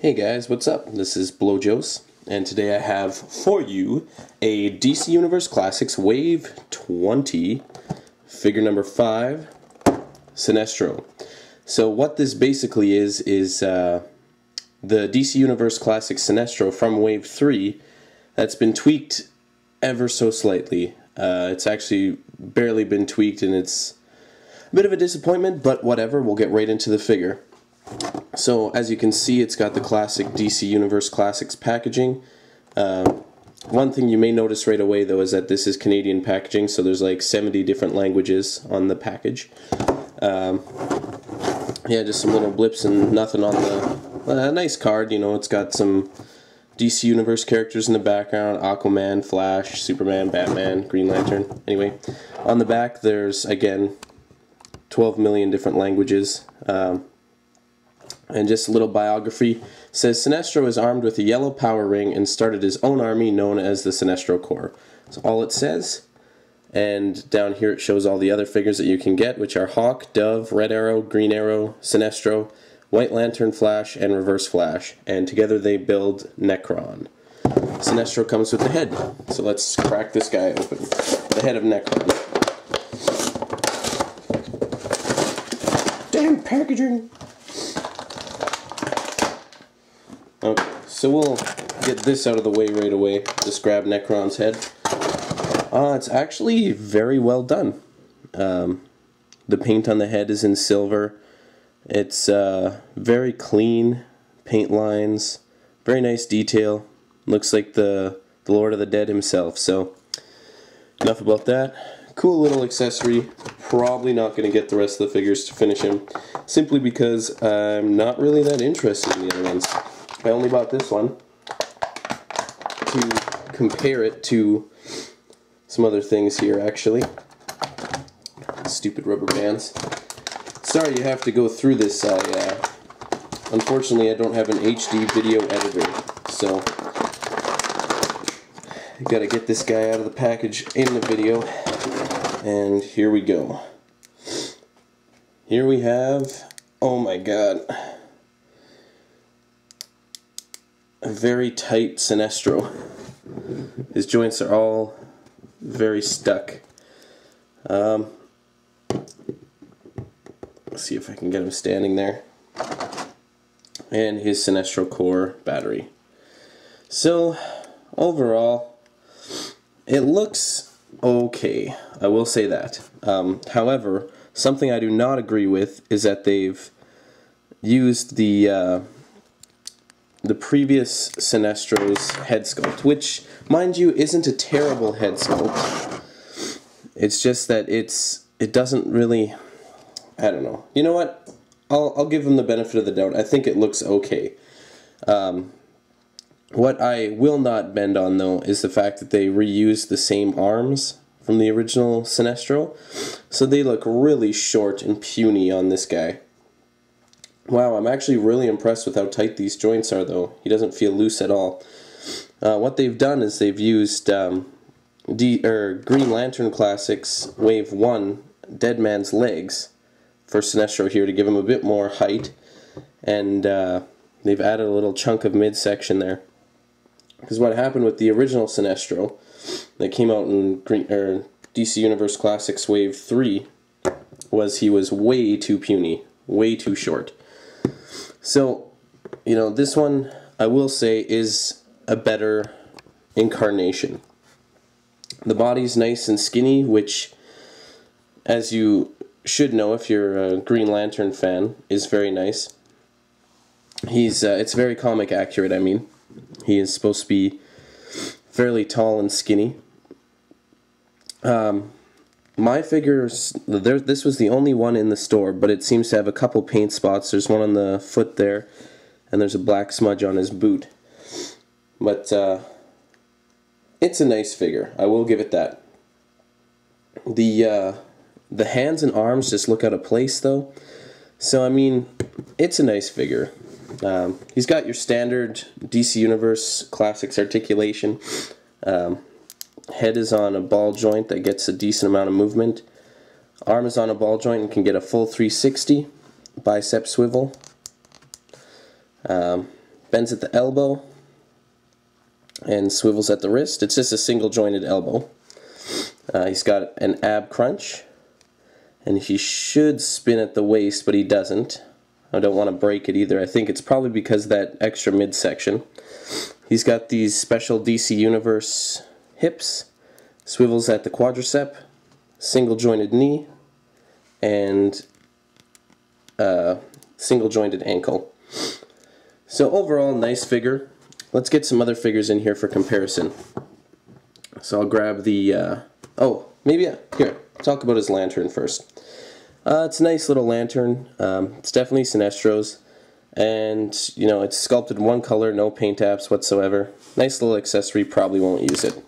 Hey guys, what's up? This is Blowjos, and today I have for you a DC Universe Classics Wave 20, figure number 5, Sinestro. So what this basically is the DC Universe Classics Sinestro from Wave 3 that's been tweaked ever so slightly. It's actually barely been tweaked, and it's a bit of a disappointment, but whatever, we'll get right into the figure. So, as you can see, it's got the classic DC Universe Classics packaging. One thing you may notice right away, though, is that this is Canadian packaging, so there's like 70 different languages on the package. Yeah, just some little blips and nothing on the... nice card, you know, it's got some DC Universe characters in the background: Aquaman, Flash, Superman, Batman, Green Lantern. Anyway, on the back there's, again, 12 million different languages. And just a little biography. It says, Sinestro is armed with a yellow power ring and started his own army known as the Sinestro Corps. That's all it says. And down here it shows all the other figures that you can get, which are Hawk, Dove, Red Arrow, Green Arrow, Sinestro, White Lantern, Flash, and Reverse Flash. And together they build Necron. Sinestro comes with the head. So let's crack this guy open. The head of Necron. Damn packaging! Okay, so we'll get this out of the way right away. Just grab Necron's head. It's actually very well done. The paint on the head is in silver. It's very clean paint lines, very nice detail. Looks like the Lord of the Dead himself. So, enough about that. Cool little accessory. Probably not going to get the rest of the figures to finish him, simply because I'm not really that interested in the other ones. I only bought this one to compare it to some other things here, actually. Stupid rubber bands. Sorry you have to go through this. Unfortunately, I don't have an HD video editor, so I gotta get this guy out of the package in the video. And here we go. Here we have, oh my god, a very tight Sinestro. His joints are all very stuck. Let's see if I can get him standing there. And his Sinestro Core battery. So, overall, it looks okay. I will say that. However, something I do not agree with is that they've used the previous Sinestro's head sculpt, which, mind you, isn't a terrible head sculpt. It's just that it doesn't really, I don't know. You know what? I'll give them the benefit of the doubt. I think it looks okay. What I will not bend on, though, is the fact that they reused the same arms from the original Sinestro, so they look really short and puny on this guy. Wow, I'm actually really impressed with how tight these joints are, though. He doesn't feel loose at all. What they've done is they've used Green Lantern Classics Wave 1 Dead Man's legs for Sinestro here to give him a bit more height, and they've added a little chunk of midsection there. Because what happened with the original Sinestro that came out in DC Universe Classics Wave 3 was he was way too puny, way too short. So, you know, this one, I will say, is a better incarnation. The body's nice and skinny, which, as you should know if you're a Green Lantern fan, is very nice. It's very comic accurate, I mean. He is supposed to be fairly tall and skinny. My figures, this was the only one in the store, but it seems to have a couple paint spots. There's one on the foot there, and there's a black smudge on his boot. But it's a nice figure. I will give it that. The hands and arms just look out of place, though. So, I mean, it's a nice figure. He's got your standard DC Universe Classics articulation. Head is on a ball joint that gets a decent amount of movement. Arm is on a ball joint and can get a full 360. Bicep swivel. bends at the elbow and swivels at the wrist. It's just a single jointed elbow. He's got an ab crunch, and he should spin at the waist, but he doesn't. I don't want to break it either. I think it's probably because of that extra midsection. He's got these special DC Universe hips, swivels at the quadricep, single jointed knee, and single jointed ankle. So overall, nice figure. Let's get some other figures in here for comparison. So I'll grab the, here, talk about his lantern first. It's a nice little lantern. It's definitely Sinestro's, and you know, it's sculpted one color, no paint apps whatsoever. Nice little accessory, probably won't use it.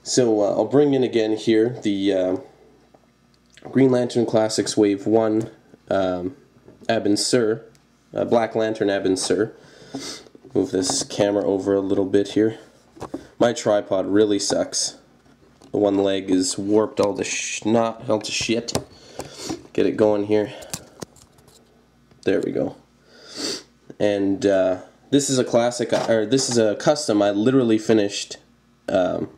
So I'll bring in again here the Green Lantern Classics Wave 1 Ab and Sur, Black Lantern Ab and Sur. Move this camera over a little bit here. My tripod really sucks. The one leg is warped all to shit. Get it going here. There we go. And this is a classic, or this is a custom I literally finished 3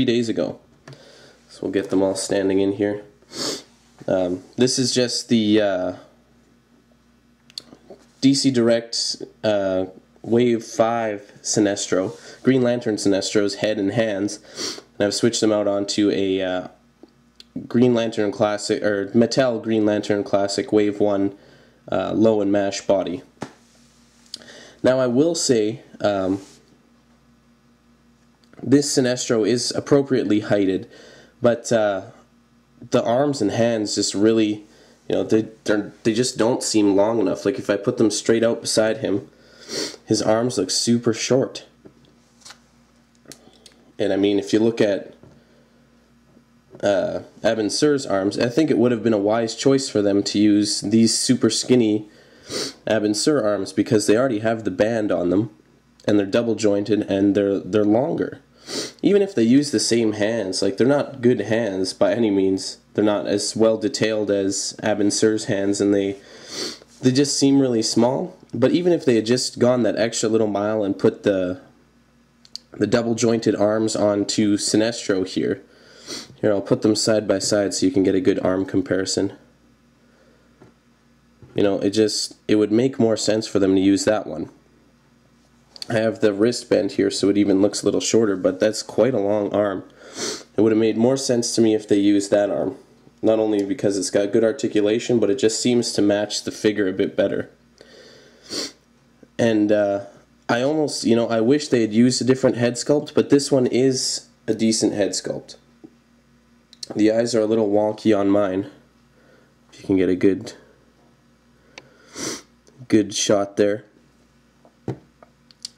days ago. So we'll get them all standing in here. This is just the DC Direct Wave 5 Sinestro, Green Lantern Sinestro's head and hands, and I've switched them out onto a Green Lantern Classic, or Mattel Green Lantern Classic Wave 1 low and mash body. Now I will say this Sinestro is appropriately heighted, but the arms and hands just really, you know, they just don't seem long enough. Like if I put them straight out beside him, his arms look super short. And I mean, if you look at Ab and Sur's arms, I think it would have been a wise choice for them to use these super skinny Ab and Sur arms, because they already have the band on them, and they're double jointed, and they're longer. Even if they use the same hands, like they're not good hands by any means. They're not as well detailed as Ab and Sur's hands, and they just seem really small. But even if they had just gone that extra little mile and put the double jointed arms onto Sinestro here, I'll put them side by side so you can get a good arm comparison. You know, it would make more sense for them to use that one. I have the wristband here so it even looks a little shorter, but that's quite a long arm. It would have made more sense to me if they used that arm. Not only because it's got good articulation, but it just seems to match the figure a bit better. And I almost, you know, I wish they had used a different head sculpt, but this one is a decent head sculpt. The eyes are a little wonky on mine. If you can get a good shot there.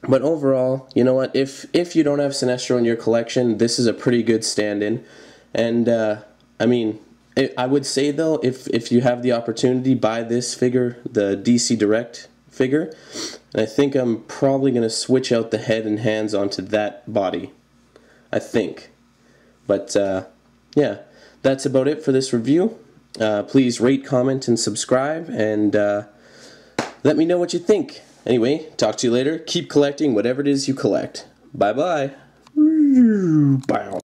But overall, you know what, if you don't have Sinestro in your collection, this is a pretty good stand-in. And I mean, I would say though, if you have the opportunity, buy this figure, the DC Direct figure. And I think I'm probably going to switch out the head and hands onto that body. I think. But yeah, that's about it for this review. Please rate, comment, and subscribe, and let me know what you think. Anyway, talk to you later. Keep collecting whatever it is you collect. Bye-bye. Bye.